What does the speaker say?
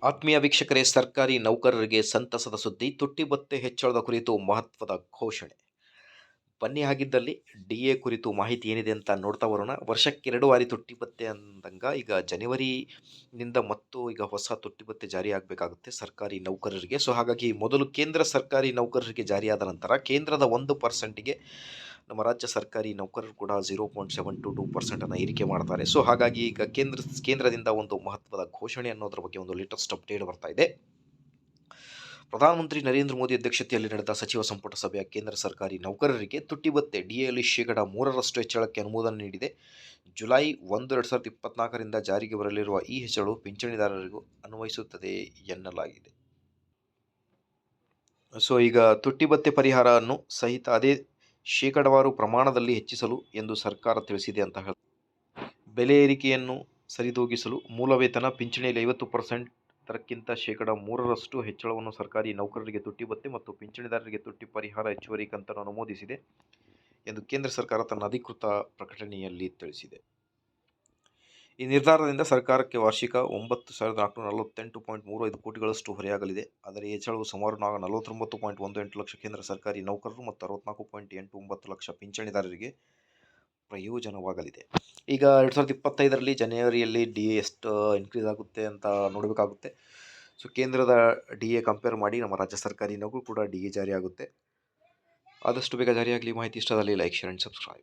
ಆತ್ಮೀಯ ವೀಕ್ಷಕರೇ, ಸರ್ಕಾರಿ ನೌಕರರಿಗೆ ಸಂತಸದ ಸುದ್ದಿ. ತುಟ್ಟಿ ಭತ್ಯೆ ಹೆಚ್ಚಳದ ಕುರಿತು ಮಹತ್ವದ ಘೋಷಣೆ. ಬನ್ನಿ ಹಾಗಿದ್ದಲ್ಲಿ ಡಿ.ಎ ಕುರಿತು ಮಾಹಿತಿ ಏನಿದೆ ಅಂತ ನೋಡ್ತಾ ಬರೋಣ. ವರ್ಷಕ್ಕೆ 2 ಬಾರಿ ತುಟ್ಟಿ ಭತ್ಯೆ ಅಂದಂಗ ಈಗ ಜನವರಿನಿಂದ ಈಗ ಹೊಸ ತುಟ್ಟಿ ಭತ್ಯೆ ಜಾರಿ ಆಗಬೇಕಾಗುತ್ತೆ ಸರ್ಕಾರಿ ನೌಕರರಿಗೆ. ಸೊ ಹಾಗಾಗಿ ಮೊದಲು ಕೇಂದ್ರ ಸರ್ಕಾರಿ ನೌಕರರಿಗೆ ಜಾರಿಯಾದ ನಂತರ ಕೇಂದ್ರದ 1%ಗೆ ನಮ್ಮ ರಾಜ್ಯ ಸರ್ಕಾರಿ ನೌಕರರು ಕೂಡ 0.722% ಅನ್ನು ಏರಿಕೆ ಮಾಡ್ತಾರೆ. ಸೊ ಹಾಗಾಗಿ ಈಗ ಕೇಂದ್ರದಿಂದ ಒಂದು ಮಹತ್ವದ ಘೋಷಣೆ ಅನ್ನೋದ್ರ ಬಗ್ಗೆ ಒಂದು ಲೇಟೆಸ್ಟ್ ಅಪ್ಡೇಟ್ ಬರ್ತಾ ಇದೆ. ಪ್ರಧಾನಮಂತ್ರಿ ನರೇಂದ್ರ ಮೋದಿ ಅಧ್ಯಕ್ಷತೆಯಲ್ಲಿ ನಡೆದ ಸಚಿವ ಸಂಪುಟ ಸಭೆಯ ಕೇಂದ್ರ ಸರ್ಕಾರಿ ನೌಕರರಿಗೆ ತುಟ್ಟಿ ಭತ್ಯೆ ಡಿಎಯಲ್ಲಿ 3% ಹೆಚ್ಚಳಕ್ಕೆ ಅನುಮೋದನೆ ನೀಡಿದೆ. ಜುಲೈ 1, 2024ರಿಂದ ಜಾರಿಗೆ ಬರಲಿರುವ ಈ ಹೆಚ್ಚಳವು ಪಿಂಚಣಿದಾರರಿಗೂ ಅನ್ವಯಿಸುತ್ತದೆ ಎನ್ನಲಾಗಿದೆ. ಸೊ ಈಗ ತುಟ್ಟಿ ಭತ್ಯೆ ಪರಿಹಾರವನ್ನು ಸಹಿತ ಅದೇ ಶೇಕಡಾವಾರು ಪ್ರಮಾಣದಲ್ಲಿ ಹೆಚ್ಚಿಸಲು ಎಂದು ಸರ್ಕಾರ ತಿಳಿಸಿದೆ ಅಂತ ಹೇಳಿ, ಬೆಲೆ ಏರಿಕೆಯನ್ನು ಸರಿದೂಗಿಸಲು ಮೂಲ ವೇತನ ಪಿಂಚಣಿಯಲ್ಲಿ 50% ದರಕ್ಕಿಂತ 3% ಹೆಚ್ಚಳವನ್ನು ಸರ್ಕಾರಿ ನೌಕರರಿಗೆ ತುಟ್ಟಿ ಭತ್ಯೆ ಮತ್ತು ಪಿಂಚಣಿದಾರರಿಗೆ ತುಟ್ಟಿ ಪರಿಹಾರ ಹೆಚ್ಚುವರಿ ಕಂತನ್ನು ಅನುಮೋದಿಸಿದೆ ಎಂದು ಕೇಂದ್ರ ಸರ್ಕಾರ ತನ್ನ ಅಧಿಕೃತ ಪ್ರಕಟಣೆಯಲ್ಲಿ ತಿಳಿಸಿದೆ. ಈ ನಿರ್ಧಾರದಿಂದ ಸರ್ಕಾರಕ್ಕೆ ವಾರ್ಷಿಕ 9,448.35 ಕೋಟಿಗಳಷ್ಟು ಹೊರೆಯಾಗಲಿದೆ. ಆದರೆ ಈ ಹೆಚ್ಚಳವು ಸುಮಾರು 49.18 ಲಕ್ಷ ಕೇಂದ್ರ ಸರ್ಕಾರಿ ನೌಕರರು ಮತ್ತು 64.89 ಲಕ್ಷ ಪಿಂಚಣಿದಾರರಿಗೆ ಪ್ರಯೋಜನವಾಗಲಿದೆ. ಈಗ 2025ರಲ್ಲಿ ಜನವರಿಯಲ್ಲಿ ಡಿ.ಎ ಎಷ್ಟು ಇನ್ಕ್ರೀಸ್ ಆಗುತ್ತೆ ಅಂತ ನೋಡಬೇಕಾಗುತ್ತೆ. ಸೊ ಕೇಂದ್ರದ ಡಿ.ಎ ಕಂಪೇರ್ ಮಾಡಿ ನಮ್ಮ ರಾಜ್ಯ ಸರ್ಕಾರಿ ನೌಕರು ಕೂಡ ಡಿ.ಎ ಜಾರಿ ಆಗುತ್ತೆ. ಆದಷ್ಟು ಬೇಗ ಜಾರಿಯಾಗಲಿ. ಮಾಹಿತಿ ಇಷ್ಟದಲ್ಲಿ ಲೈಕ್, ಶೇರ್ ಆ್ಯಂಡ್ ಸಬ್ಸ್ಕ್ರೈಬ್.